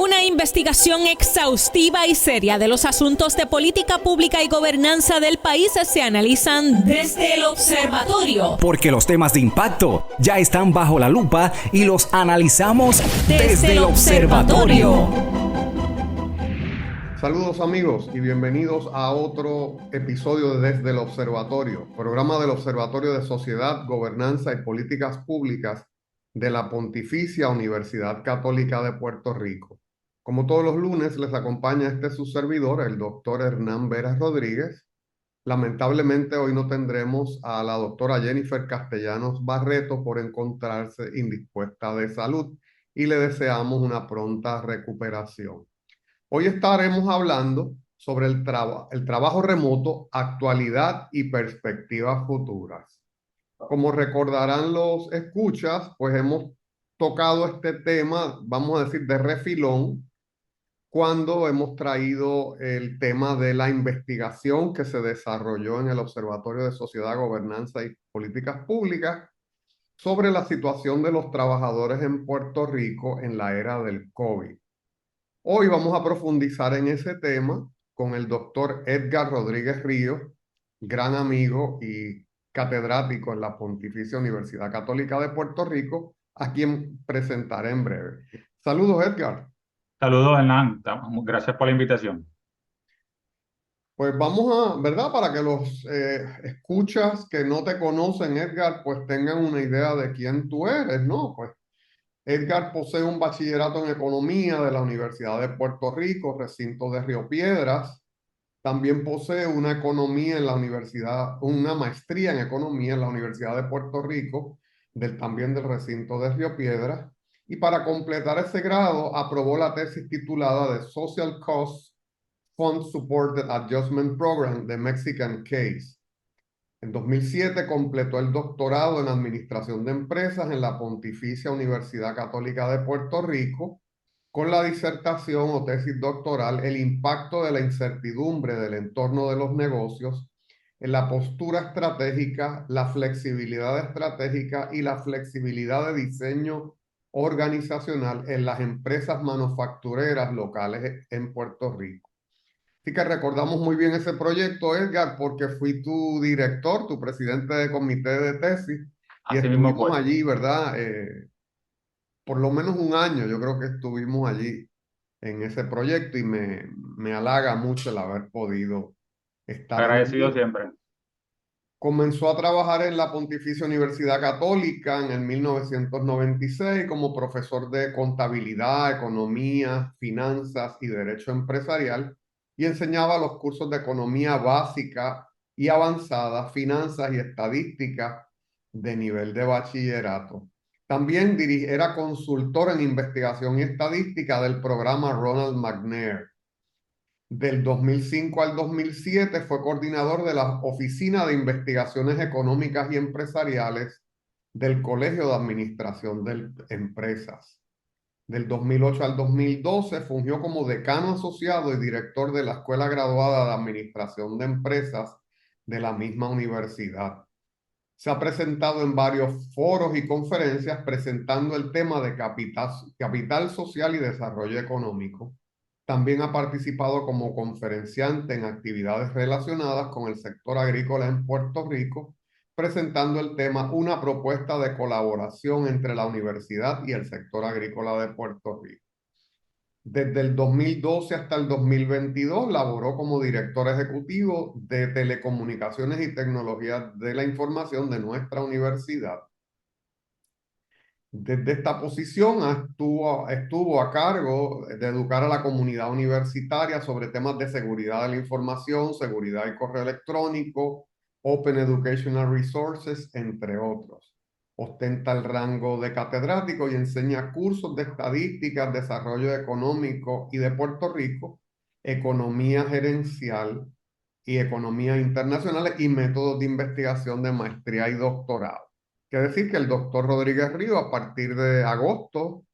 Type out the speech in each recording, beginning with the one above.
Una investigación exhaustiva y seria de los asuntos de política pública y gobernanza del país se analizan desde el observatorio. Porque los temas de impacto ya están bajo la lupa y los analizamos desde el observatorio. Saludos amigos y bienvenidos a otro episodio de Desde el Observatorio, programa del Observatorio de Sociedad, Gobernanza y Políticas Públicas de la Pontificia Universidad Católica de Puerto Rico. Como todos los lunes les acompaña su servidor, el doctor Hernán Veras Rodríguez. Lamentablemente hoy no tendremos a la doctora Jennifer Castellanos Barreto por encontrarse indispuesta de salud y le deseamos una pronta recuperación. Hoy estaremos hablando sobre el trabajo remoto, actualidad y perspectivas futuras. Como recordarán los escuchas, pues hemos tocado este tema, vamos a decir, de refilón, cuando hemos traído el tema de la investigación que se desarrolló en el Observatorio de Sociedad, Gobernanza y Políticas Públicas sobre la situación de los trabajadores en Puerto Rico en la era del COVID. Hoy vamos a profundizar en ese tema con el doctor Edgar Rodríguez Ríos, gran amigo y catedrático en la Pontificia Universidad Católica de Puerto Rico, a quien presentaré en breve. Saludos, Edgar. Saludos, Hernán. Gracias por la invitación. Pues vamos a, ¿verdad? Para que los escuchas que no te conocen, Edgar, pues tengan una idea de quién tú eres, ¿no? Pues Edgar posee un bachillerato en Economía de la Universidad de Puerto Rico, recinto de Río Piedras. También posee una maestría en Economía en la Universidad de Puerto Rico, también del recinto de Río Piedras. Y para completar ese grado, aprobó la tesis titulada The Social Cost Fund Supported Adjustment Program, The Mexican Case. En 2007 completó el doctorado en Administración de Empresas en la Pontificia Universidad Católica de Puerto Rico con la disertación o tesis doctoral El impacto de la incertidumbre del entorno de los negocios en la postura estratégica, la flexibilidad estratégica y la flexibilidad de diseño organizacional en las empresas manufactureras locales en Puerto Rico. Así que recordamos muy bien ese proyecto, Edgar, porque fui tu director, tu presidente de comité de tesis, y Así mismo estuvimos fue. allí, ¿verdad? Por lo menos un año, yo creo que estuvimos allí en ese proyecto y me halaga mucho el haber podido estar Agradecido allí. siempre. Comenzó a trabajar en la Pontificia Universidad Católica en el 1996 como profesor de contabilidad, economía, finanzas y derecho empresarial y enseñaba los cursos de economía básica y avanzada, finanzas y estadística de nivel de bachillerato. También era consultor en investigación y estadística del programa Ronald McNair. Del 2005 al 2007 fue coordinador de la Oficina de Investigaciones Económicas y Empresariales del Colegio de Administración de Empresas. Del 2008 al 2012 fungió como decano asociado y director de la Escuela Graduada de Administración de Empresas de la misma universidad. Se ha presentado en varios foros y conferencias presentando el tema de capital social y desarrollo económico. También ha participado como conferenciante en actividades relacionadas con el sector agrícola en Puerto Rico, presentando el tema Una propuesta de colaboración entre la universidad y el sector agrícola de Puerto Rico. Desde el 2012 hasta el 2022 laboró como director ejecutivo de Telecomunicaciones y Tecnologías de la Información de nuestra universidad. Desde esta posición estuvo a cargo de educar a la comunidad universitaria sobre temas de seguridad de la información, seguridad y correo electrónico, Open Educational Resources, entre otros. Ostenta el rango de catedrático y enseña cursos de estadísticas, desarrollo económico y de Puerto Rico, economía gerencial y economía internacional y métodos de investigación de maestría y doctorado. Quiere decir que el doctor Rodríguez Ríos, a partir de agosto,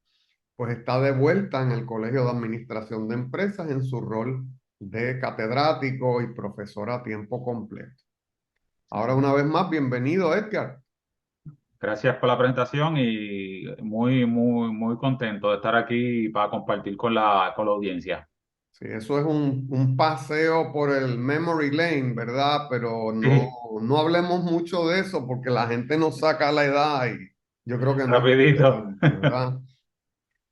pues está de vuelta en el Colegio de Administración de Empresas en su rol de catedrático y profesor a tiempo completo. Ahora, una vez más, bienvenido, Edgar. Gracias por la presentación y muy contento de estar aquí para compartir con la audiencia. Sí, eso es un paseo por el memory lane, ¿verdad? Pero no, Sí, no hablemos mucho de eso porque la gente nos saca la edad y yo creo que no es rapidito. importante, ¿verdad?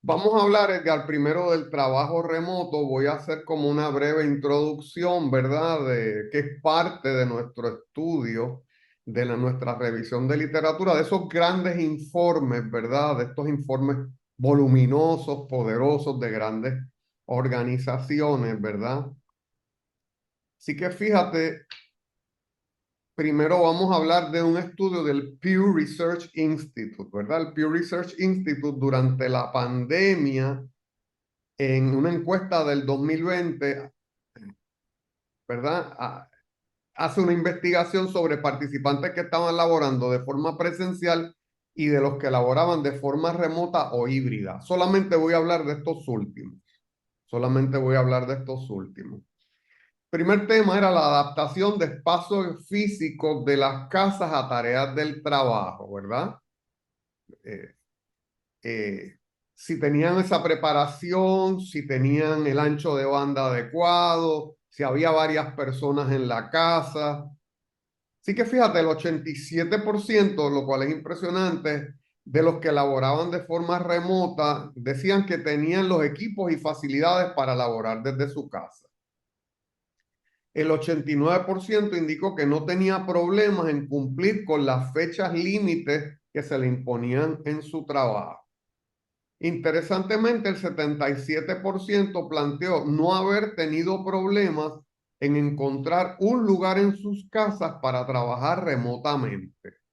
Vamos a hablar, Edgar, primero del trabajo remoto. Voy a hacer como una breve introducción, ¿verdad? De que es parte de nuestro estudio, de nuestra revisión de literatura, de esos grandes informes, ¿verdad? De estos informes voluminosos, poderosos, de grandes organizaciones, ¿verdad? Así que fíjate, primero vamos a hablar de un estudio del Pew Research Institute, ¿verdad? El Pew Research Institute durante la pandemia, en una encuesta del 2020, ¿verdad? Hace una investigación sobre participantes que estaban laborando de forma presencial y de los que laboraban de forma remota o híbrida. Solamente voy a hablar de estos últimos. Solamente voy a hablar de estos últimos. Primer tema era la adaptación de espacios físicos de las casas a tareas del trabajo, ¿verdad? Eh, eh, si tenían esa preparación, si tenían el ancho de banda adecuado, si había varias personas en la casa. Así que fíjate, el 87%, lo cual es impresionante, de los que laboraban de forma remota decían que tenían los equipos y facilidades para laborar desde su casa. El 89% indicó que no tenía problemas en cumplir con las fechas límites que se le imponían en su trabajo. Interesantemente, el 77% planteó no haber tenido problemas en encontrar un lugar en sus casas para trabajar remotamente.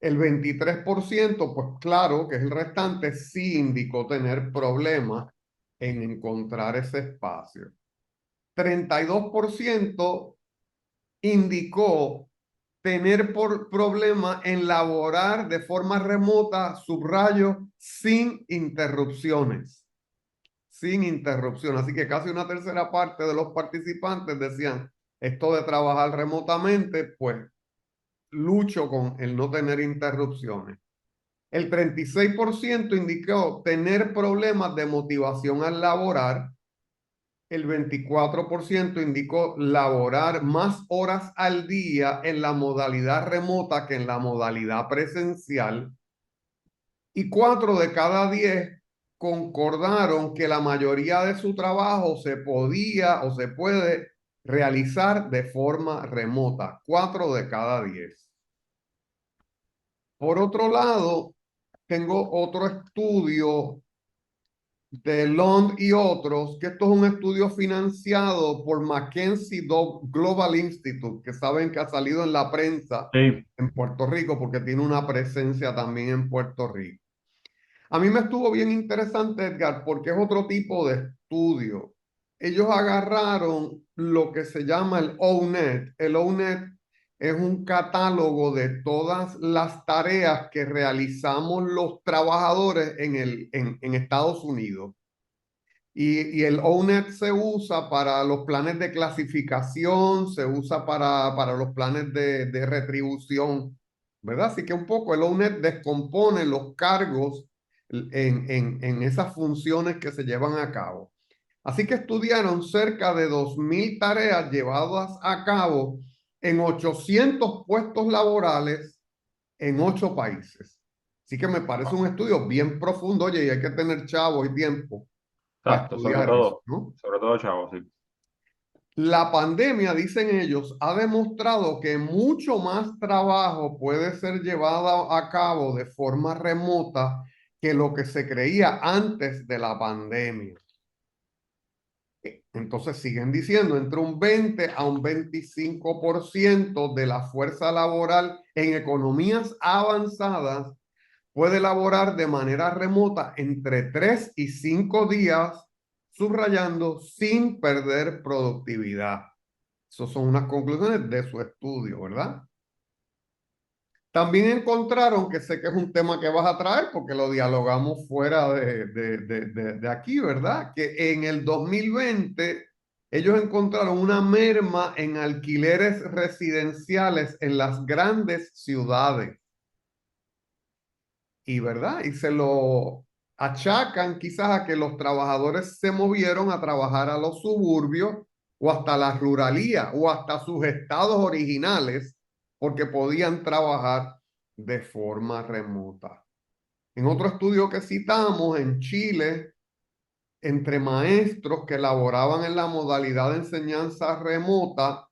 El 23%, pues claro, que es el restante, sí indicó tener problemas en encontrar ese espacio. 32% indicó tener problema en laborar de forma remota, subrayo, sin interrupciones. Sin interrupción. Así que casi una tercera parte de los participantes decían, esto de trabajar remotamente, pues lucho con el no tener interrupciones. El 36% indicó tener problemas de motivación al laborar. El 24% indicó laborar más horas al día en la modalidad remota que en la modalidad presencial. Y 4 de cada 10 concordaron que la mayoría de su trabajo se podía o se puede realizar de forma remota. 4 de cada 10. Por otro lado, tengo otro estudio de Lund y otros, que esto es un estudio financiado por Mackenzie Global Institute, que saben que ha salido en la prensa Sí, en Puerto Rico porque tiene una presencia también en Puerto Rico. A mí me estuvo bien interesante, Edgar, porque es otro tipo de estudio. Ellos agarraron lo que se llama el ONET. El ONET es un catálogo de todas las tareas que realizamos los trabajadores en Estados Unidos. Y el ONET se usa para los planes de clasificación, se usa para los planes de retribución, ¿verdad? Así que un poco el ONET descompone los cargos en esas funciones que se llevan a cabo. Así que estudiaron cerca de 2.000 tareas llevadas a cabo en 800 puestos laborales en 8 países. Así que me parece un estudio bien profundo, oye, y hay que tener chavo y tiempo para exacto, estudiar eso, ¿no? sobre todo, chavos, sí. La pandemia, dicen ellos, ha demostrado que mucho más trabajo puede ser llevado a cabo de forma remota que lo que se creía antes de la pandemia. Entonces siguen diciendo, entre un 20 a un 25% de la fuerza laboral en economías avanzadas puede laborar de manera remota entre 3 y 5 días, subrayando sin perder productividad. Esas son unas conclusiones de su estudio, ¿verdad? También encontraron, que sé que es un tema que vas a traer porque lo dialogamos fuera de aquí, ¿verdad? Que en el 2020 ellos encontraron una merma en alquileres residenciales en las grandes ciudades. ¿verdad? Y se lo achacan quizás a que los trabajadores se movieron a trabajar a los suburbios o hasta la ruralía o hasta sus estados originales porque podían trabajar de forma remota. En otro estudio que citamos, en Chile, entre maestros que laboraban en la modalidad de enseñanza remota,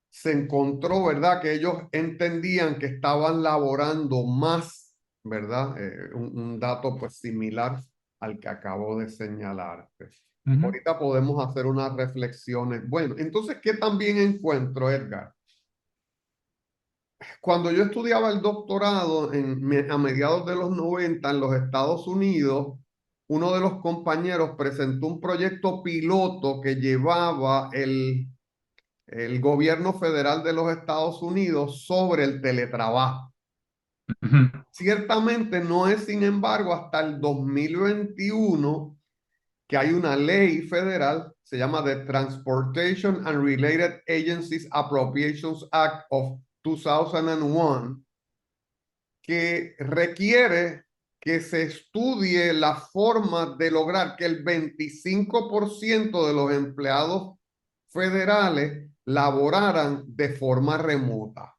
se encontró, ¿verdad? Que ellos entendían que estaban laborando más, ¿verdad? Un dato pues similar al que acabo de señalarte. Ujú. Ahorita podemos hacer unas reflexiones. Bueno, entonces, ¿qué también encuentro, Edgar? Cuando yo estudiaba el doctorado a mediados de los 90 en los Estados Unidos, uno de los compañeros presentó un proyecto piloto que llevaba el gobierno federal de los Estados Unidos sobre el teletrabajo. Ujú. Ciertamente no es, sin embargo, hasta el 2021 que hay una ley federal, se llama The Transportation and Related Agencies Appropriations Act of 2001, que requiere que se estudie la forma de lograr que el 25% de los empleados federales laboraran de forma remota.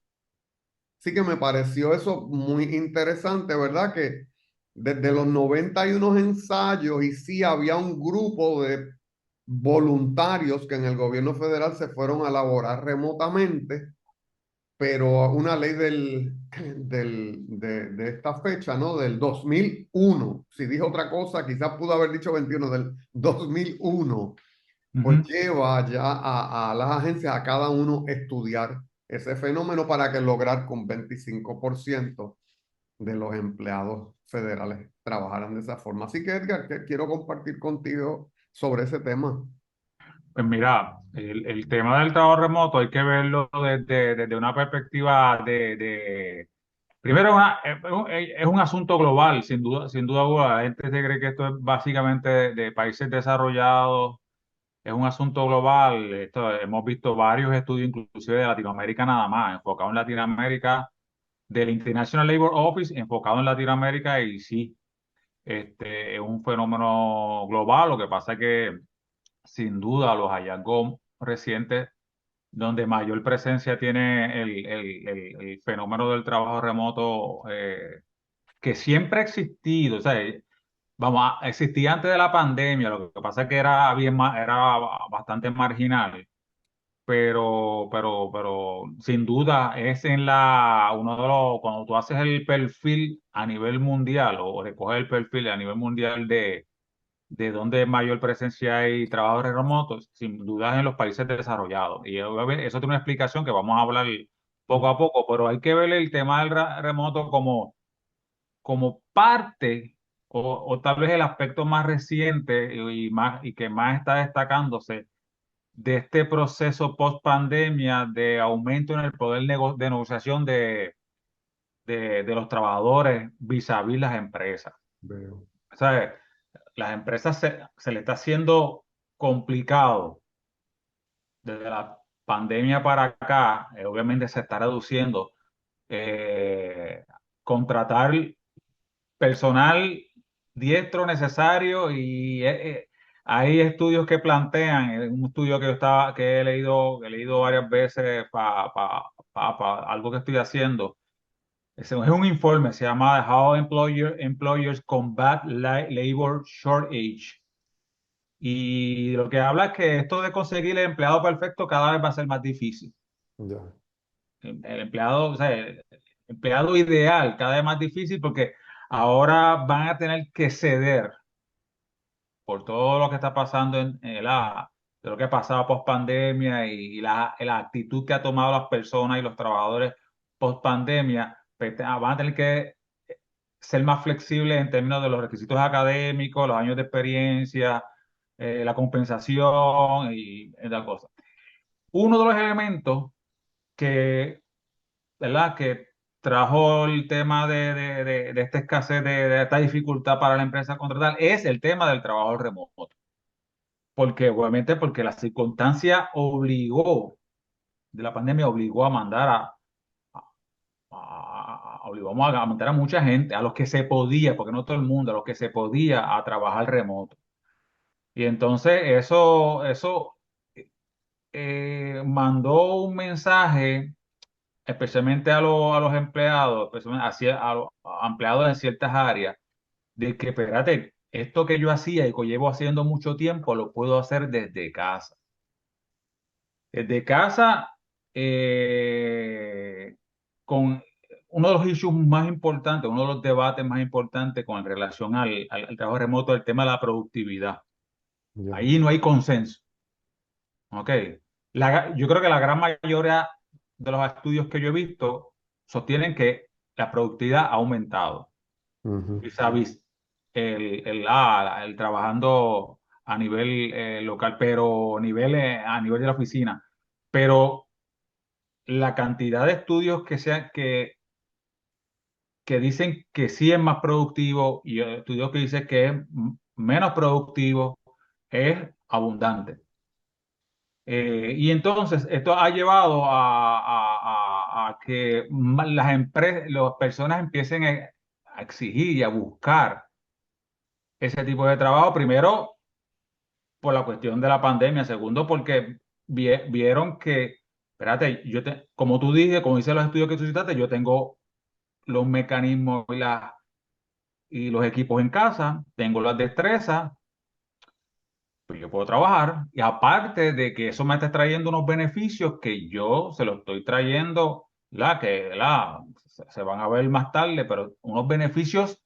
Así que me pareció eso muy interesante, ¿verdad? Que desde los 90 hay unos ensayos y sí había un grupo de voluntarios que en el gobierno federal se fueron a laborar remotamente, pero una ley de esta fecha, ¿no? Del 2001. Si dijo otra cosa, quizás pudo haber dicho 21, del 2001, pues Ujú. lleva ya a las agencias, a cada uno estudiar ese fenómeno para que lograr con 25% de los empleados federales trabajaran de esa forma. Así que Edgar, que quiero compartir contigo sobre ese tema. Pues mira, el tema del trabajo remoto hay que verlo desde una perspectiva primero, es un asunto global, sin duda alguna. La gente se cree que esto es básicamente de países desarrollados, es un asunto global. Hemos visto varios estudios, inclusive de Latinoamérica nada más, enfocado en Latinoamérica, del International Labor Office, enfocado en Latinoamérica, y sí, es un fenómeno global. Lo que pasa es que, sin duda, los hallazgos recientes donde mayor presencia tiene el fenómeno del trabajo remoto, que siempre ha existido. O sea, existía antes de la pandemia. Lo que pasa es que era era bastante marginal, pero sin duda es uno de los, cuando tú haces el perfil a nivel mundial o recoges el perfil a nivel mundial de dónde mayor presencia hay trabajos remotos, sin duda es en los países desarrollados. Y obviamente eso tiene una explicación que vamos a hablar poco a poco, pero hay que ver el tema del remoto como parte o tal vez el aspecto más reciente y que más está destacándose de este proceso post pandemia de aumento en el poder de negociación de los trabajadores vis a vis las empresas. Veo. O sea, las empresas se le está haciendo complicado desde la pandemia para acá. Obviamente se está reduciendo, eh, contratar personal diestro necesario, y hay estudios que plantean, un estudio que que he leído varias veces para algo que estoy haciendo. Es un informe, se llama How Employers Combat Labor Shortage. Y lo que habla es que esto de conseguir el empleado perfecto cada vez va a ser más difícil. Ya. El empleado, o sea, el empleado ideal cada vez más difícil, porque ahora van a tener que ceder por todo lo que está pasando de lo que ha pasado post pandemia y la actitud que ha tomado las personas y los trabajadores post pandemia. Van a tener que ser más flexibles en términos de los requisitos académicos, los años de experiencia, la compensación y tal cosa. Uno de los elementos que, ¿verdad?, que trajo el tema de esta escasez, de esta dificultad para la empresa contratar, es el tema del trabajo remoto. Porque, obviamente, porque la circunstancia de la pandemia obligó a mandar obligamos a aumentar a mucha gente, a los que se podía, porque no todo el mundo, a los que se podía a trabajar remoto. Y entonces eso mandó un mensaje, especialmente a los empleados, especialmente a los a empleados en ciertas áreas, de que, espérate, esto que yo hacía y que llevo haciendo mucho tiempo, lo puedo hacer desde casa. Desde casa, eh, con uno de los issues más importantes, uno de los debates más importantes con relación al trabajo remoto, el tema de la productividad. Ya. Ahí no hay consenso. ¿Ok? Yo creo que la gran mayoría de los estudios que yo he visto sostienen que la productividad ha aumentado. Ujú. Vis a vis el trabajando a nivel local, pero a nivel de la oficina. Pero la cantidad de estudios que dicen que sí es más productivo y estudios que dicen que es menos productivo es abundante. Y entonces esto ha llevado a que las empresas, las personas empiecen a exigir y a buscar ese tipo de trabajo. Primero, por la cuestión de la pandemia. Segundo, porque vieron que, espérate, como tú dije, como dicen los estudios que tú citaste, yo tengo los mecanismos y los equipos en casa, tengo las destrezas, pues yo puedo trabajar. Y aparte de que eso me está trayendo unos beneficios que yo se los estoy trayendo, se van a ver más tarde, pero unos beneficios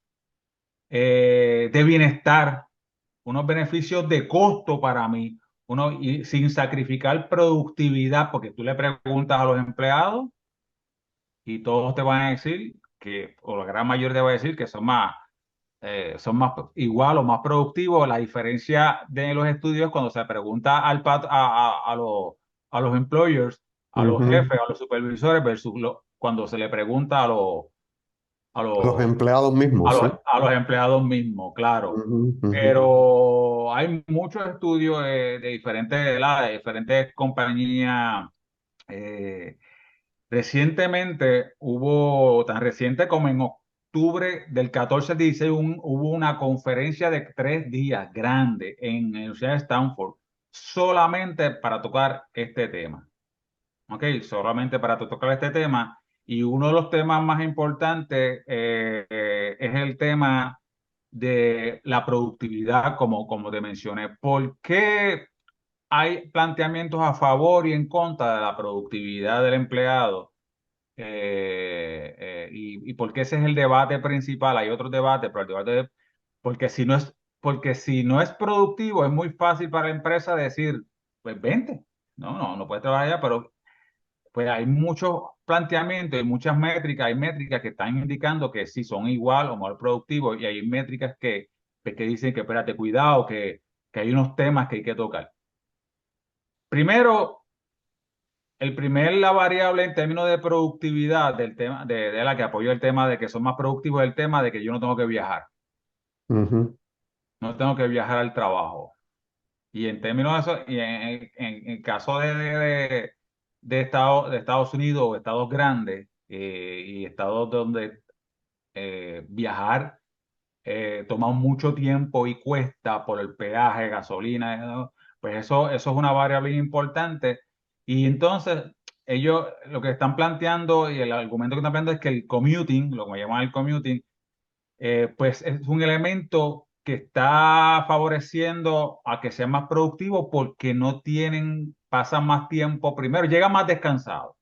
de bienestar, unos beneficios de costo para mí, y sin sacrificar productividad, porque tú le preguntas a los empleados y todos te van a decir que, o la gran mayoría te va a decir que son más igual o más productivos. La diferencia de los estudios cuando se pregunta a los employers, a los Ujú. jefes, a los supervisores, versus cuando se le pregunta a Los los, empleados mismos, ¿sí? a los empleados mismos, claro. Ujú, ujú. Pero hay muchos estudios de diferentes compañías. eh, Recientemente tan reciente como en octubre del 14 al 16, hubo una conferencia de 3 días grande en la Universidad de Stanford, solamente para tocar este tema. ¿Ok? Solamente para tocar este tema. Y uno de los temas más importantes es el tema de la productividad, como te mencioné. ¿Por qué hay planteamientos a favor y en contra de la productividad del empleado? Y porque ese es el debate principal. Hay otros debates, pero el debate es porque si no es productivo, es muy fácil para la empresa decir, pues vente. No puedes trabajar allá, pero pues hay muchos planteamientos y muchas métricas. Hay métricas que están indicando que sí son igual o más productivos, y hay métricas que dicen que espérate, cuidado, que hay unos temas que hay que tocar. Primero, la variable en términos de productividad del tema, de la que apoyó el tema de que son más productivos, es el tema de que yo no tengo que viajar, Ujú. no tengo que viajar al trabajo. Y en términos de eso, y en caso de Estados Unidos o estados grandes, y estados donde viajar toma mucho tiempo y cuesta por el peaje, gasolina, ¿no? Pues eso es una variable importante. Y entonces ellos lo que están planteando y el argumento que están planteando es que el commuting, lo que llaman el commuting, pues es un elemento que está favoreciendo a que sean más productivos porque pasan más tiempo primero, llegan más descansados.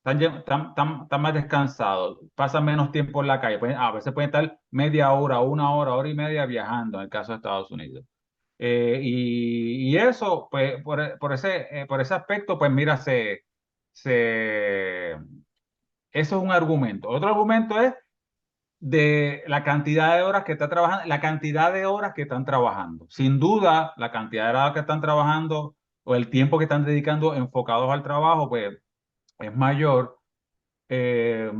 Están más descansados, pasan menos tiempo en la calle. A veces pueden estar media hora, una hora, hora y media viajando en el caso de Estados Unidos. Y eso, pues, por ese aspecto, pues mira, eso es un argumento. Otro argumento es de la cantidad de horas que está trabajando, la cantidad de horas que están trabajando. Sin duda, la cantidad de horas que están trabajando o el tiempo que están dedicando enfocados al trabajo, pues es mayor. eh,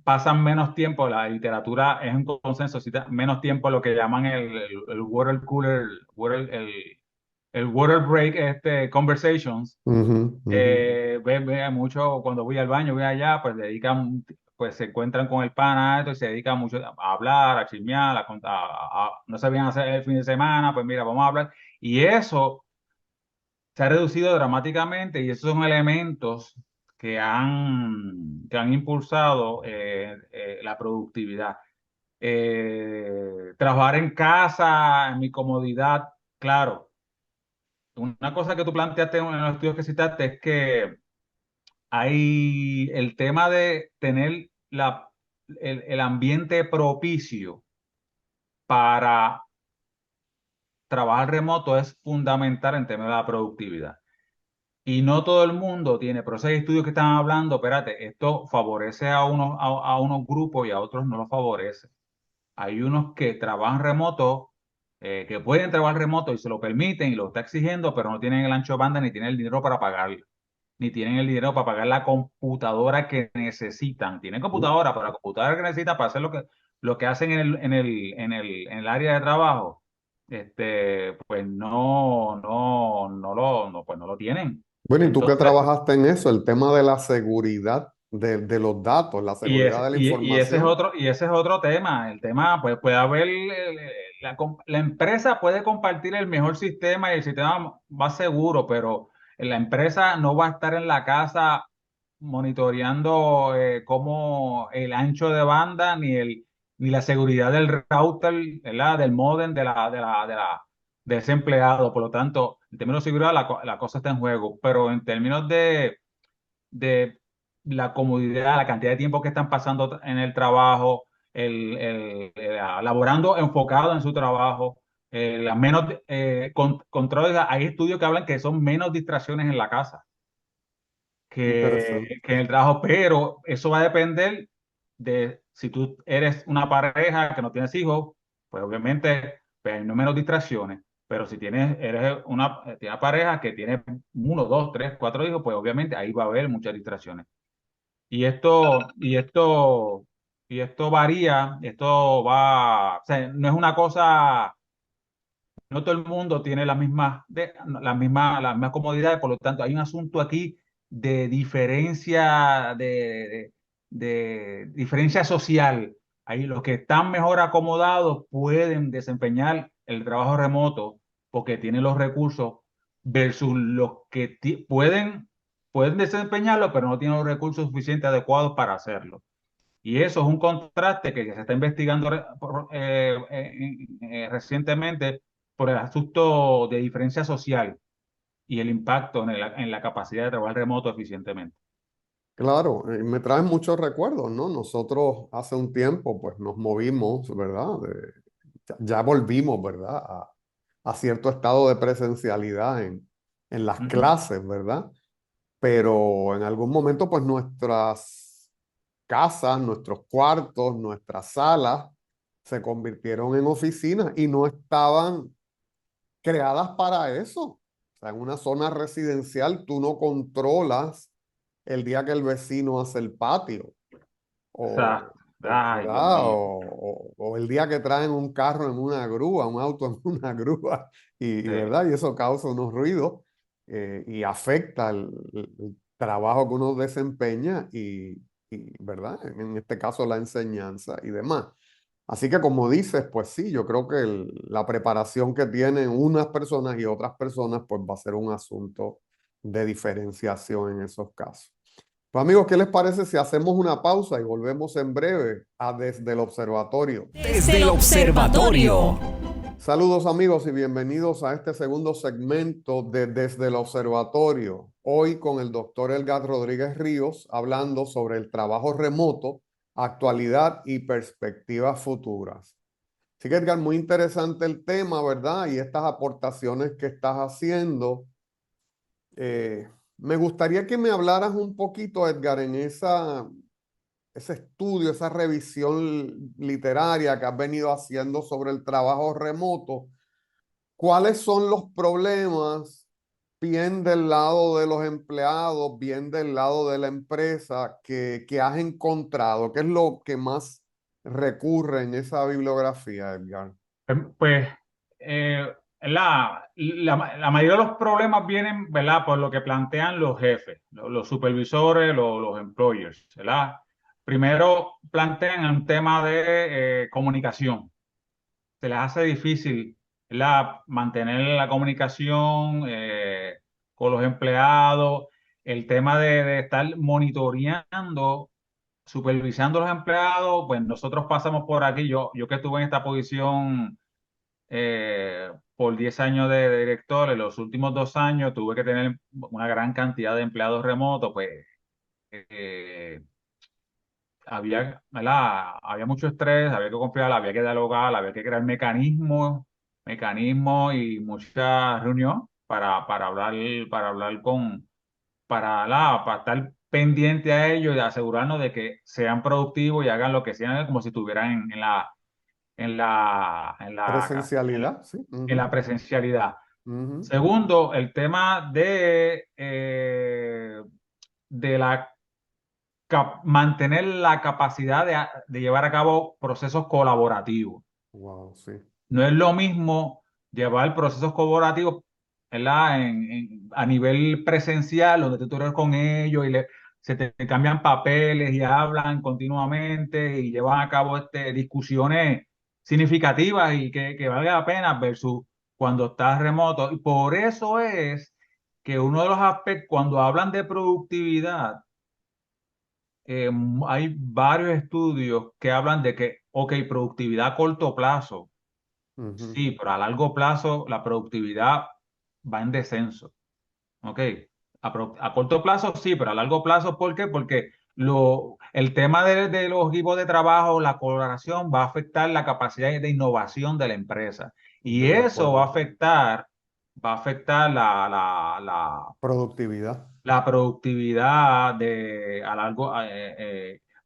Pasan menos tiempo, la literatura es un consenso, cita menos tiempo lo que llaman el water cooler, el water break, conversations. Ujú, ujú. Ve mucho cuando voy al baño, voy allá, pues dedican pues se encuentran con el pana esto, y se dedican mucho a hablar, a chismear, no sabían hacer el fin de semana, pues mira, vamos a hablar. Y eso se ha reducido dramáticamente y esos son elementos que han impulsado la productividad. Trabajar en casa, en mi comodidad, claro. Una cosa que tú planteaste en los estudios que citaste es que hay el tema de tener el ambiente propicio para trabajar remoto es fundamental en términos de la productividad. Y no todo el mundo tiene, pero hay estudios que están hablando, espérate, esto favorece a unos grupos y a otros no lo favorece. Hay unos que trabajan remoto, que pueden trabajar remoto y se lo permiten y lo está exigiendo, pero no tienen el ancho de banda ni tienen el dinero para pagarlo, ni tienen el dinero para pagar la computadora que necesitan. Tienen computadora, pero la computadora que necesitan para hacer lo que hacen en el área de trabajo, pues pues no lo tienen. Bueno, ¿y tú qué Entonces, trabajaste en eso? El tema de la seguridad de los datos, la Y, seguridad ese, de la y ese es información. otro, y ese es otro tema. El tema, pues puede haber, la empresa puede compartir el mejor sistema y el sistema va seguro, pero la empresa no va a estar en la casa monitoreando cómo el ancho de banda ni la seguridad del router, ¿verdad? Del módem de ese empleado. Por lo tanto, en términos de seguridad, la cosa está en juego, pero en términos de la comodidad, la cantidad de tiempo que están pasando en el trabajo, laborando enfocado en su trabajo, las menos controles. Hay estudios que hablan que son menos distracciones en la casa Interesante. que en el trabajo, pero eso va a depender de si tú eres una pareja que no tienes hijos, pues obviamente pues hay no menos distracciones. Pero si tienes pareja que tiene uno, dos, tres, cuatro hijos, pues obviamente ahí va a haber muchas distracciones. Y esto varía, o sea, no es una cosa, no todo el mundo tiene las mismas comodidades, por lo tanto, hay un asunto aquí de diferencia, de diferencia social. Ahí los que están mejor acomodados pueden desempeñar el trabajo remoto porque tienen los recursos versus los que pueden desempeñarlo, pero no tienen los recursos suficientes adecuados para hacerlo. Y eso es un contraste que se está investigando recientemente por el asunto de diferencia social y el impacto en la capacidad de trabajar remoto eficientemente. Claro, me traen muchos recuerdos, ¿no? Nosotros hace un tiempo, pues nos movimos, ¿verdad? Ya volvimos, ¿verdad? A cierto estado de presencialidad en las Ujú. clases, ¿verdad? Pero en algún momento, pues nuestras casas, nuestros cuartos, nuestras salas se convirtieron en oficinas y no estaban creadas para eso. O sea, en una zona residencial tú no controlas el día que el vecino hace el patio o, Exacto. Ay, Dios ¿verdad? mío. O el día que traen un carro en una grúa, un auto en una grúa Sí. ¿verdad? Y eso causa unos ruidos y afecta el trabajo que uno desempeña ¿verdad? En este caso la enseñanza y demás. Así que como dices, pues sí, yo creo que la preparación que tienen unas personas y otras personas, pues va a ser un asunto de diferenciación en esos casos. Pues amigos, ¿qué les parece si hacemos una pausa y volvemos en breve a Desde el Observatorio? Desde el observatorio. Saludos amigos y bienvenidos a este segundo segmento de Desde el Observatorio. Hoy con el doctor Edgar Rodríguez Ríos hablando sobre el trabajo remoto, actualidad y perspectivas futuras. Así que Edgar, muy interesante el tema, ¿verdad? Y estas aportaciones que estás haciendo. Eh, Me gustaría que me hablaras un poquito, Edgar, en ese estudio, esa revisión literaria que has venido haciendo sobre el trabajo remoto. ¿Cuáles son los problemas, bien del lado de los empleados, bien del lado de la empresa, que has encontrado? ¿Qué es lo que más recurre en esa bibliografía, Edgar? Pues la mayoría de los problemas vienen, ¿verdad? Por lo que plantean los jefes, los supervisores, los employers, ¿verdad? primero plantean un tema de comunicación. Se les hace difícil, ¿verdad?, mantener la comunicación con los empleados, el tema de estar monitoreando, supervisando a los empleados. Pues nosotros pasamos por aquí, yo que estuve en esta posición por 10 años de director, en los últimos 2 años tuve que tener una gran cantidad de empleados remotos. Pues eh, había mucho estrés, había que confiar, había que dialogar, había que crear mecanismos y mucha reunión para hablar para estar pendiente a ellos y asegurarnos de que sean productivos y hagan lo que sean como si estuvieran Presencialidad, sí. en la presencialidad. Ujú. Segundo, el tema de mantener la capacidad de llevar a cabo procesos colaborativos. Wow, sí. No es lo mismo llevar procesos colaborativos, ¿verdad?, a nivel presencial, donde tú eres con ellos y se te cambian papeles y hablan continuamente y llevan a cabo discusiones significativas y que valga la pena, versus cuando estás remoto. Y por eso es que uno de los aspectos, cuando hablan de productividad, hay varios estudios que hablan de que, ok, productividad a corto plazo, Ujú. sí, pero a largo plazo la productividad va en descenso. Ok, a corto plazo sí, pero a largo plazo, ¿por qué? Porque el tema de los equipos de trabajo, la colaboración va a afectar la capacidad de innovación de la empresa. Y Estoy de eso acuerdo. va a afectar Productividad. la productividad a largo,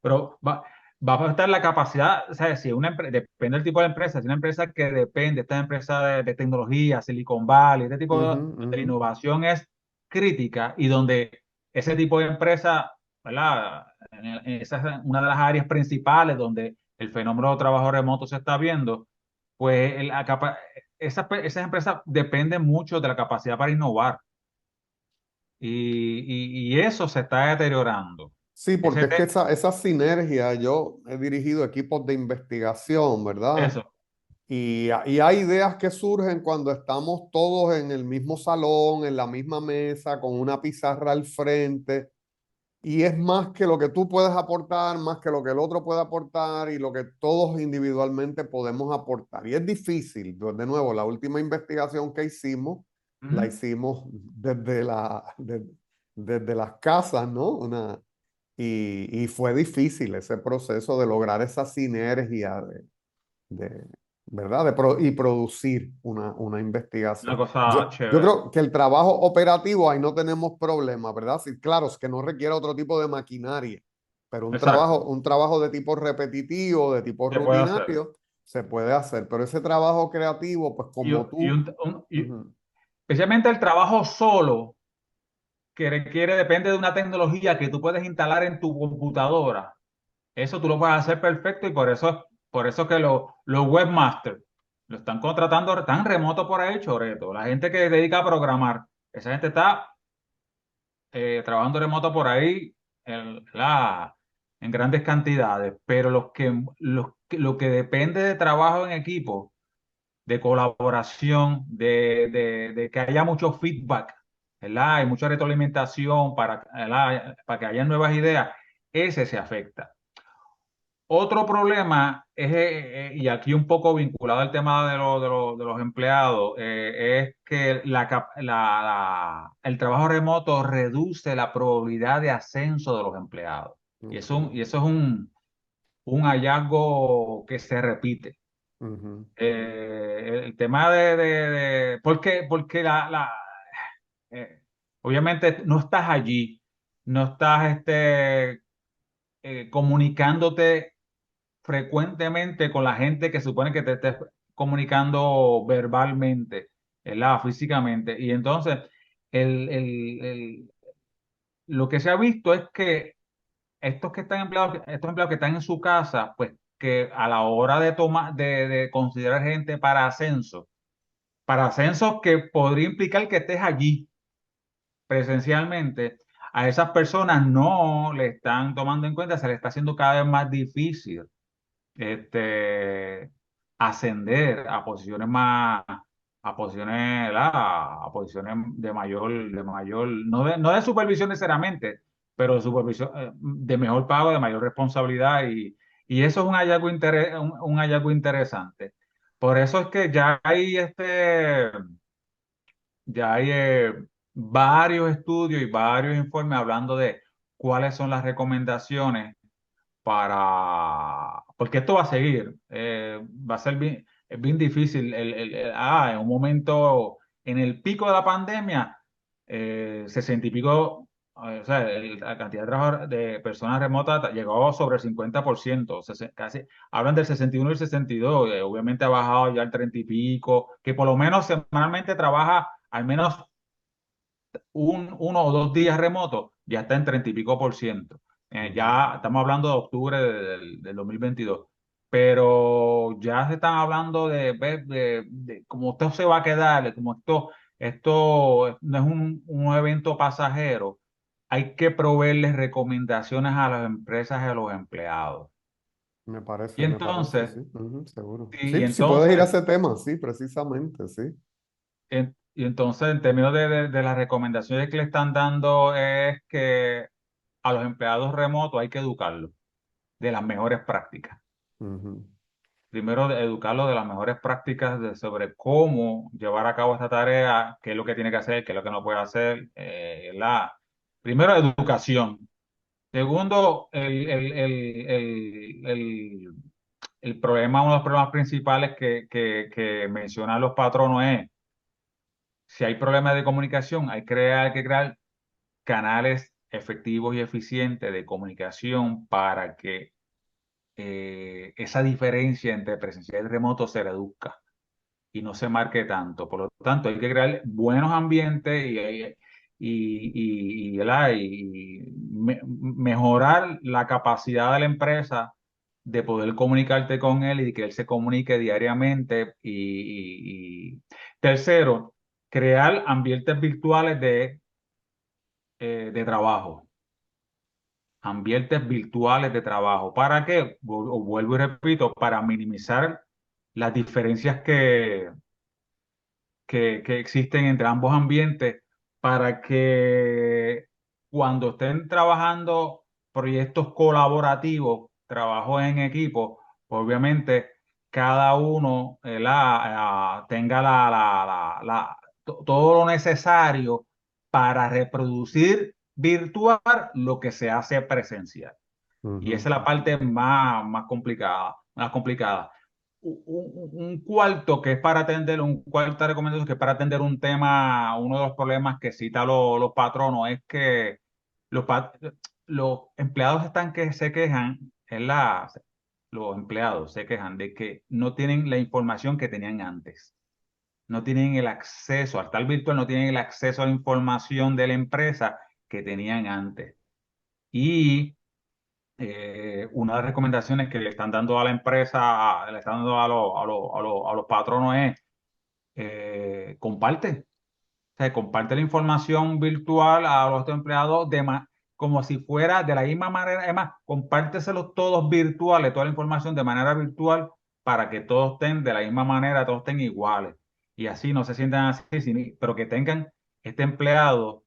pero va a afectar la capacidad. O sea, si depende del tipo de empresa, si una empresa que depende, esta empresa de tecnología, Silicon Valley, este tipo Ujú, donde la ujú, innovación es crítica y donde ese tipo de empresa, ¿verdad? Esa es una de las áreas principales donde el fenómeno de trabajo remoto se está viendo. Pues esas empresas dependen mucho de la capacidad para innovar. Y eso se está deteriorando. sí, porque Ese es que te- esa sinergia, yo he dirigido equipos de investigación, ¿verdad? eso, Y hay ideas que surgen cuando estamos todos en el mismo salón, en la misma mesa, con una pizarra al frente. Y es más que lo que tú puedes aportar, más que lo que el otro puede aportar y lo que todos individualmente podemos aportar. Y es difícil. De nuevo, la última investigación que hicimos, la ujú, hicimos desde las casas, ¿no? Y fue difícil ese proceso de lograr esa sinergia de, ¿verdad? Y producir una una investigación. cosa Yo chévere. creo que el trabajo operativo ahí no tenemos problema, ¿verdad? Sí, claro, es que no requiere otro tipo de maquinaria, pero Exacto. un trabajo de tipo repetitivo, de tipo Se puede hacer. rutinario, se puede hacer, pero ese trabajo creativo, pues Y, como y tú, un- un- y ujú, especialmente el trabajo solo, que depende de una tecnología que tú puedes instalar en tu computadora. Eso tú lo puedes hacer perfecto y por eso que los webmasters lo están contratando tan remoto por ahí, choreto. La gente que se dedica a programar, esa gente está trabajando remoto por ahí en grandes cantidades, pero lo que depende de trabajo en equipo, de colaboración, de que haya mucho feedback, ¿verdad? Hay mucha retroalimentación para que haya nuevas ideas, ese se afecta. Otro problema y aquí un poco vinculado al tema de los empleados, es que el trabajo remoto reduce la probabilidad de ascenso de los empleados. ok, Y eso es un hallazgo que se repite. ujú, El tema porque eh, obviamente no estás allí, no estás comunicándote frecuentemente con la gente que supone que te estés comunicando verbalmente, ¿verdad? Físicamente. Y entonces, lo que se ha visto es que estos empleados que están en su casa, pues que a la hora de considerar gente para ascensos que podría implicar que estés allí presencialmente, a esas personas no le están tomando en cuenta, se le está haciendo cada vez más difícil este, ascender a posiciones ¿verdad? A posiciones de mayor, no de supervisión necesariamente, pero de supervisión, de mejor pago, de mayor responsabilidad, y eso es un hallazgo interesante. Por eso es que ya hay varios estudios y varios informes hablando de cuáles son las recomendaciones porque esto va a seguir, va a ser bien, es bien difícil. En un momento, en el pico de la pandemia, 60 y pico, o sea, la cantidad de personas remotas llegó sobre el 50%, casi, hablan del 61 y el 62, obviamente ha bajado ya al 30 y pico, que por lo menos semanalmente trabaja al menos 1 o 2 días remoto, ya está en 30 y pico por ciento. Ya estamos hablando de octubre del 2022, pero ya se están hablando de cómo esto se va a quedar, de cómo esto no es un evento pasajero. Hay que proveerles recomendaciones a las empresas y a los empleados. Y me parece, entonces, sí, ujú, seguro. y Sí, si puedes ir a entonces, ese tema, sí, precisamente, sí. en términos de las recomendaciones que le están dando es que a los empleados remotos hay que educarlos de las mejores prácticas. Ujú. Primero, educarlos de las mejores prácticas sobre cómo llevar a cabo esta tarea, qué es lo que tiene que hacer, qué es lo que no puede hacer. Primero, educación. Segundo, el problema, uno de los problemas principales que mencionan los patronos es, si hay problemas de comunicación, hay que crear canales efectivos y eficientes de comunicación para que esa diferencia entre presencial y remoto se reduzca y no se marque tanto. Por lo tanto, hay que crear buenos ambientes ¿verdad? Mejorar la capacidad de la empresa de poder comunicarte con él y que él se comunique diariamente. Tercero, crear ambientes virtuales de trabajo. Ambientes virtuales de trabajo. ¿Para qué? Vuelvo y repito, para minimizar las diferencias que existen entre ambos ambientes, para que cuando estén trabajando proyectos colaborativos, trabajos en equipo, pues obviamente cada uno tenga todo lo necesario para reproducir virtual lo que se hace presencial. Y esa Ujú. es la parte más complicada, más complicada. Un cuarto que es para atender, un cuarta recomendación que es para atender un tema, uno de los problemas que cita los patronos es que los, pa- los empleados que se quejan, los empleados se quejan de que no tienen la información que tenían antes. No tienen el acceso, al tal virtual no tienen el acceso a la información de la empresa que tenían antes. Y una de las recomendaciones que le están dando a la empresa, le están dando a los patronos es comparte. O sea, comparte la información virtual a los empleados como si fuera de la misma manera. Además, compárteselos todos virtuales, toda la información de manera virtual para que todos estén de la misma manera, todos estén iguales. Y así no se sientan así, pero que tengan este empleado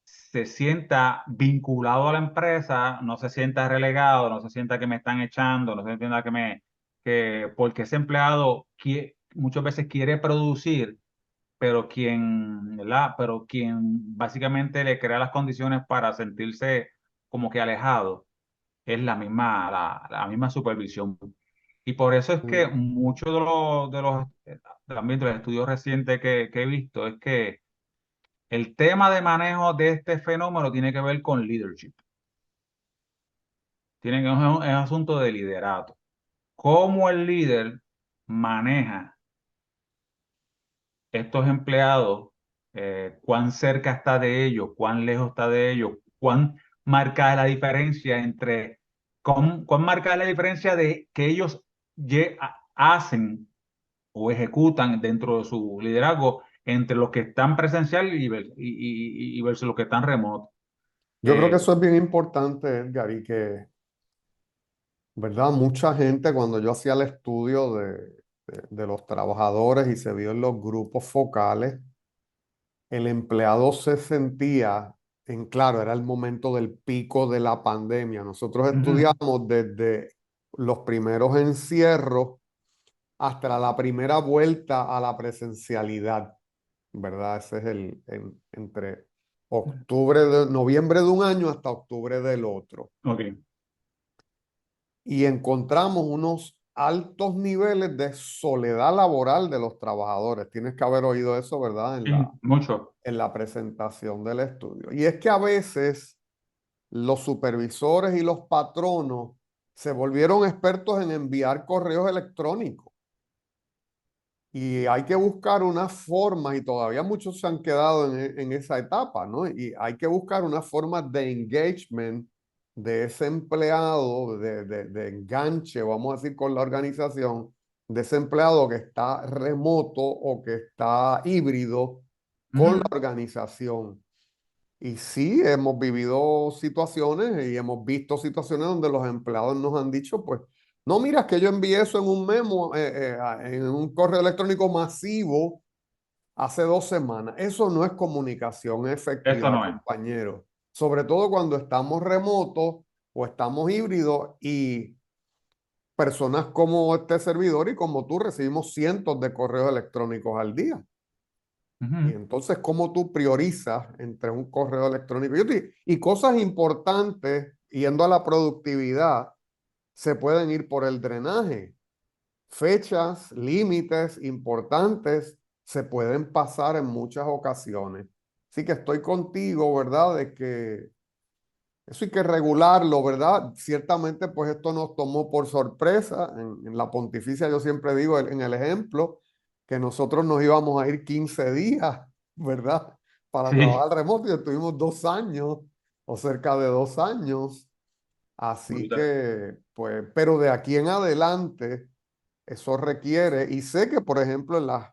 se sienta vinculado a la empresa, no se sienta relegado, no se sienta que me están echando, no se sienta porque ese empleado muchas veces quiere producir, ¿verdad? Pero quien básicamente le crea las condiciones para sentirse como que alejado es la misma supervisión. Y por eso es que Mm. muchos también de los estudios recientes que he visto es que el tema de manejo de este fenómeno tiene que ver con leadership. Es un asunto de liderato. Cómo el líder maneja estos empleados, cuán cerca está de ellos, cuán lejos está de ellos, cuán marcada es la diferencia cuán marcada es la diferencia de que ellos hacen o ejecutan dentro de su liderazgo entre los que están presencial y versus los que están remotos. Yo creo que Eh, eso es bien importante, Edgar, y que, ¿verdad? Mucha gente, cuando yo hacía el estudio de los trabajadores y se vio en los grupos focales, el empleado se sentía claro, era el momento del pico de la pandemia. Nosotros ujú, estudiamos desde los primeros encierros hasta la primera vuelta a la presencialidad, ¿verdad? Ese es entre noviembre de un año hasta octubre del otro. ok, Y encontramos unos altos niveles de soledad laboral de los trabajadores. Tienes que haber oído eso, ¿verdad? sí, mucho. En la presentación del estudio. Y es que a veces los supervisores y los patronos se volvieron expertos en enviar correos electrónicos. Y hay que buscar una forma, y todavía muchos se han quedado en esa etapa, ¿no? Y hay que buscar una forma de engagement de ese empleado, de enganche, vamos a decir, con la organización, de ese empleado que está remoto o que está híbrido con la Ujú, organización. Y sí, hemos vivido situaciones y hemos visto situaciones donde los empleados nos han dicho, pues, no, mira, es que yo envié eso en un memo, en un correo electrónico masivo hace 2 semanas. Eso no es comunicación eso efectiva, no es. compañero. Sobre todo cuando estamos remotos o estamos híbridos y personas como este servidor y como tú recibimos cientos de correos electrónicos al día. Y Ujú. entonces, ¿cómo tú priorizas entre un correo electrónico? Y cosas importantes, yendo a la productividad, se pueden ir por el drenaje. Fechas, límites importantes se pueden pasar en muchas ocasiones. Así que estoy contigo, ¿verdad? De que eso hay que regularlo, ¿verdad? Ciertamente, pues esto nos tomó por sorpresa. En la pontificia yo siempre digo en el ejemplo que nosotros nos íbamos a ir 15 días, ¿verdad? Para Sí, trabajar remoto y estuvimos 2 años o cerca de 2 años. Así brutal. que, pues, pero de aquí en adelante, eso requiere, y sé que, por ejemplo, en las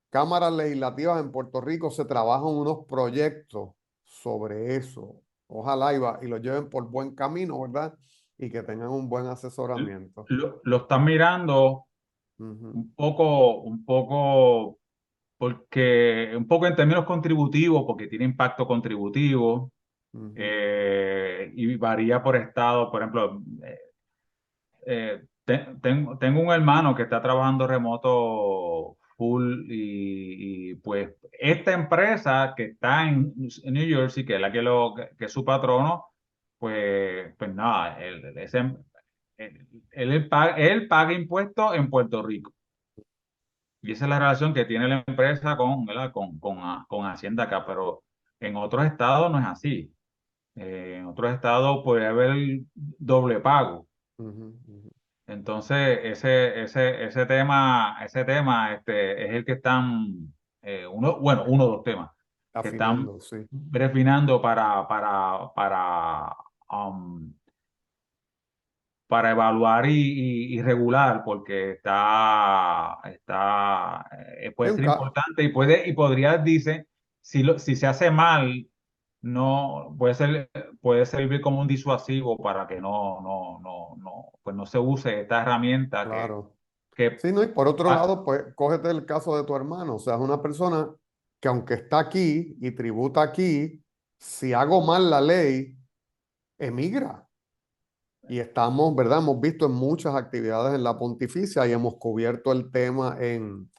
cámaras legislativas en Puerto Rico se trabajan unos proyectos sobre eso. Ojalá y lo lleven por buen camino, ¿verdad? Y que tengan un buen asesoramiento. Lo están mirando Ujú, un poco, porque, un poco en términos contributivos, porque tiene impacto contributivo, ujú, y varía por estado. Por ejemplo, tengo un hermano que está trabajando remoto full pues esta empresa que está en New Jersey, que es la que es su patrono, pues nada, él paga impuestos en Puerto Rico. Y esa es la relación que tiene la empresa con, ¿verdad? Con Hacienda acá, pero en otros estados no es así. En otros estados puede haber doble pago. ujú, ujú. Entonces, ese tema es el que están, uno de los temas que están Afinando, sí. refinando para evaluar y regular, porque Sí, puede ser importante y podría, dice, si se hace mal, no puede servir como un disuasivo para que pues no se use esta herramienta claro. que Sí, ¿no? Y por otro ah, lado, pues cógete el caso de tu hermano. O sea, es una persona que aunque está aquí y tributa aquí, si hago mal la ley, emigra. Y estamos, ¿verdad? Hemos visto en muchas actividades en la pontificia y hemos cubierto el tema en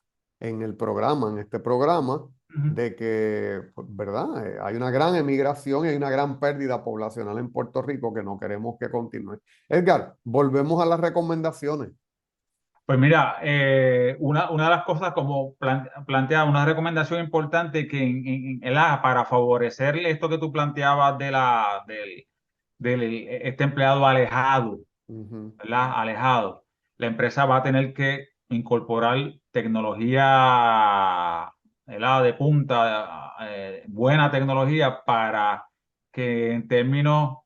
el programa, en este programa, ujú. de que, pues, ¿verdad? Hay una gran emigración y hay una gran pérdida poblacional en Puerto Rico que no queremos que continúe. Edgar, volvemos a las recomendaciones. Pues mira, una de las cosas como plantea una recomendación importante que para favorecer esto que tú planteabas del este empleado alejado, Ujú, ¿verdad? Alejado. La empresa va a tener que incorporar tecnología, ¿verdad? De punta, buena tecnología para que en términos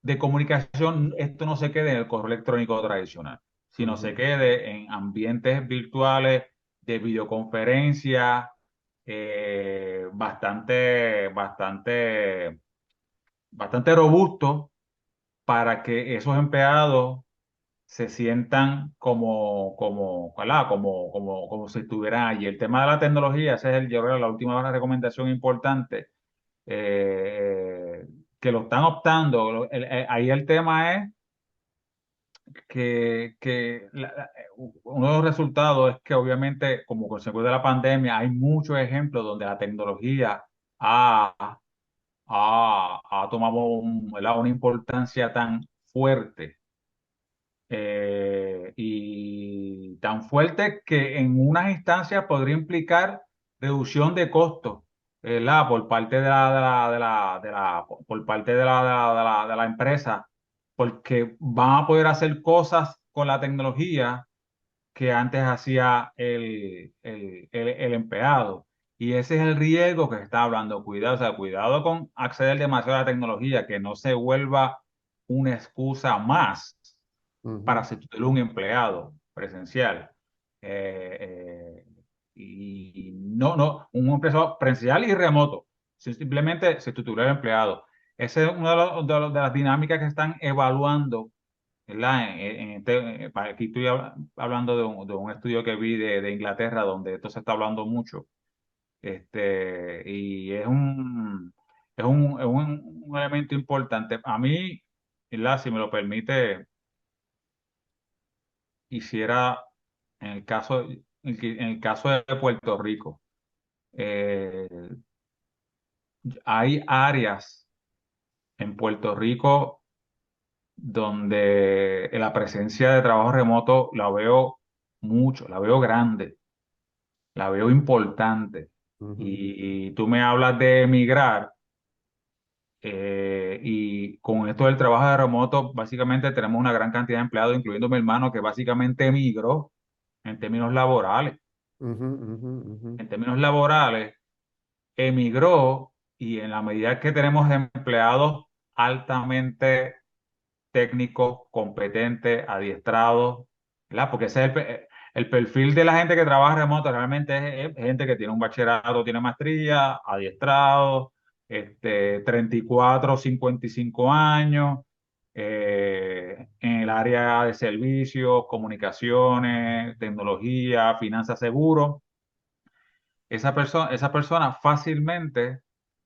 de comunicación esto no se quede en el correo electrónico tradicional, sino se ujú, quede en ambientes virtuales de videoconferencia, bastante robusto para que esos empleados se sientan ¿verdad? Como si estuvieran allí. El tema de la tecnología, ese es yo creo, la última recomendación importante, que lo están optando. Ahí el tema es uno de los resultados es que obviamente como consecuencia de la pandemia hay muchos ejemplos donde la tecnología ha, ha tomado ¿verdad? Una importancia tan fuerte, y tan fuerte que en unas instancias podría implicar reducción de costos, ¿verdad? Por parte por parte de la empresa, porque van a poder hacer cosas con la tecnología que antes hacía el empleado. Y ese es el riesgo que se está hablando. Cuidado, o sea, cuidado con acceder demasiado a la tecnología, que no se vuelva una excusa más para Ujú. sustituir un empleado presencial. Eh, y un empleado presencial y remoto, simplemente sustituir al empleado. Esa es una de las dinámicas que están evaluando, ¿verdad? Aquí estoy hablando de un estudio que vi de Inglaterra, donde esto se está hablando mucho. Y es un elemento importante. A mí, ¿verdad? Si me lo permite, quisiera, en el caso de Puerto Rico, eh, hay áreas en Puerto Rico donde la presencia de trabajo remoto la veo mucho, la veo grande, la veo importante. Ujú. Y tú me hablas de emigrar, y con esto del trabajo de remoto, básicamente tenemos una gran cantidad de empleados, incluyendo mi hermano, que básicamente emigró en términos laborales. Ujú, ujú, ujú. En términos laborales, emigró, y en la medida que tenemos empleados altamente técnicos, competentes, adiestrados, ¿verdad? Porque ese es el perfil de la gente que trabaja remoto, realmente es gente que tiene un bachillerato, tiene maestría, adiestrado, 34, 55 años, en el área de servicios, comunicaciones, tecnología, finanzas, seguros. Esa persona fácilmente,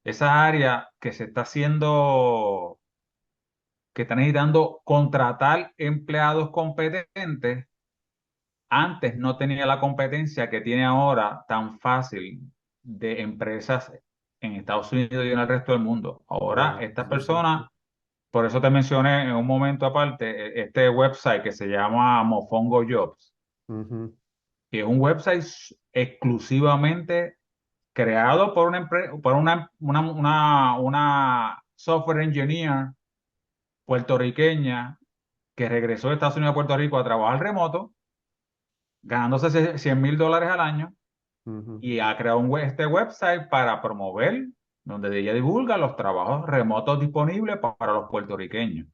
esa área que se está haciendo, que está necesitando contratar empleados competentes, antes no tenía la competencia que tiene ahora tan fácil de empresas en Estados Unidos y en el resto del mundo. Ahora, Wow, estas sí, sí. personas, por eso te mencioné en un momento aparte, este website que se llama Mofongo Jobs, Ujú. que es un website exclusivamente creado por una software engineer puertorriqueña que regresó de Estados Unidos a Puerto Rico a trabajar remoto, ganándose $100,000 al año, Ujú. y ha creado este website para promover, donde ella divulga los trabajos remotos disponibles para los puertorriqueños.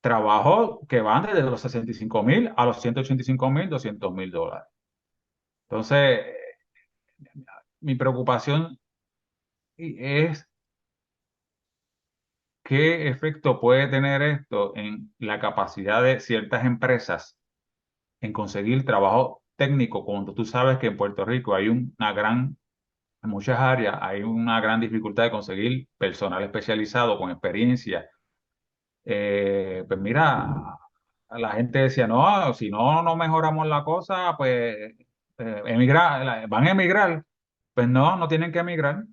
Trabajos que van desde los 65,000 a los 185,000, $200,000. Entonces, mi preocupación es qué efecto puede tener esto en la capacidad de ciertas empresas en conseguir trabajo técnico, cuando tú sabes que en Puerto Rico en muchas áreas hay una gran dificultad de conseguir personal especializado con experiencia. Pues mira, la gente decía, no, si no mejoramos la cosa, pues van a emigrar. Pues no, no tienen que emigrar,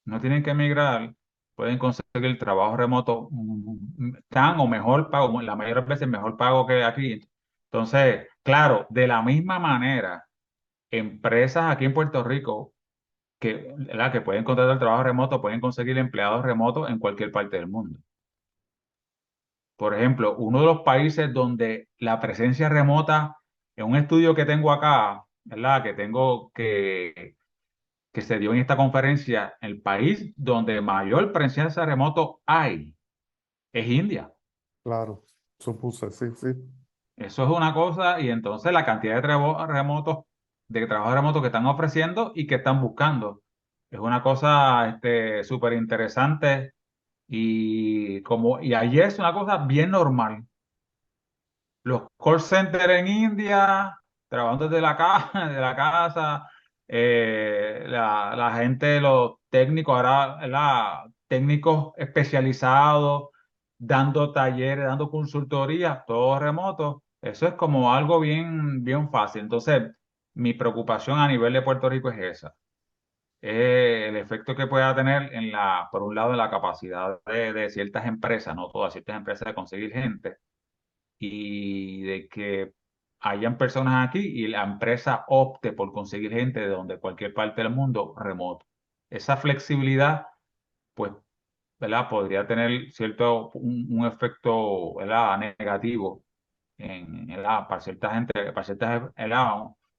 no tienen que emigrar, pueden conseguir trabajo remoto, tan o mejor pago, la mayoría de las veces mejor pago que aquí. Entonces, claro, de la misma manera, empresas aquí en Puerto Rico que pueden contratar trabajo remoto, pueden conseguir empleados remotos en cualquier parte del mundo. Por ejemplo, uno de los países donde la presencia remota, en un estudio que tengo acá, ¿verdad? Que se dio en esta conferencia, el país donde mayor presencia remoto hay es India. Claro, supuse, sí, sí. Eso es una cosa, y entonces la cantidad de trabajos remotos de trabajo remoto que están ofreciendo y que están buscando. Es una cosa súper interesante y ahí es una cosa bien normal. Los call centers en India, trabajando desde de la casa, la gente, los técnicos, ahora, técnicos especializados, dando talleres, dando consultoría, todo remoto. Eso es como algo bien fácil. Entonces, mi preocupación a nivel de Puerto Rico es esa. El efecto que pueda tener por un lado, en la capacidad de ciertas empresas, no todas, ciertas empresas de conseguir gente y de que hayan personas aquí y la empresa opte por conseguir gente de cualquier parte del mundo remoto. Esa flexibilidad, pues, ¿verdad? Podría tener un efecto, ¿verdad? Negativo para cierta gente,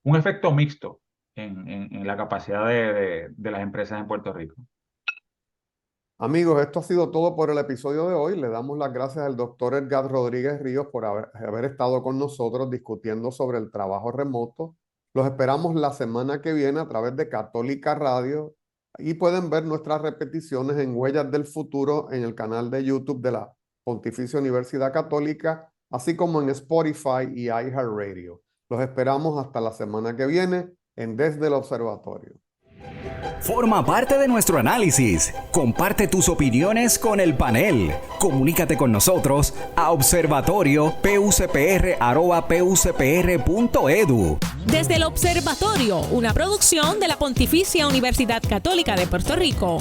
un efecto mixto en la capacidad de las empresas en Puerto Rico. Amigos, esto ha sido todo por el episodio de hoy. Le damos las gracias al doctor Edgar Rodríguez Ríos por haber estado con nosotros discutiendo sobre el trabajo remoto. Los esperamos la semana que viene a través de Católica Radio y pueden ver nuestras repeticiones en Huellas del Futuro en el canal de YouTube de la Pontificia Universidad Católica, así como en Spotify y iHeartRadio. Los esperamos hasta la semana que viene en Desde el Observatorio. Forma parte de nuestro análisis. Comparte tus opiniones con el panel. Comunícate con nosotros a observatorio.pucpr@pucpr.edu. Desde el Observatorio, una producción de la Pontificia Universidad Católica de Puerto Rico.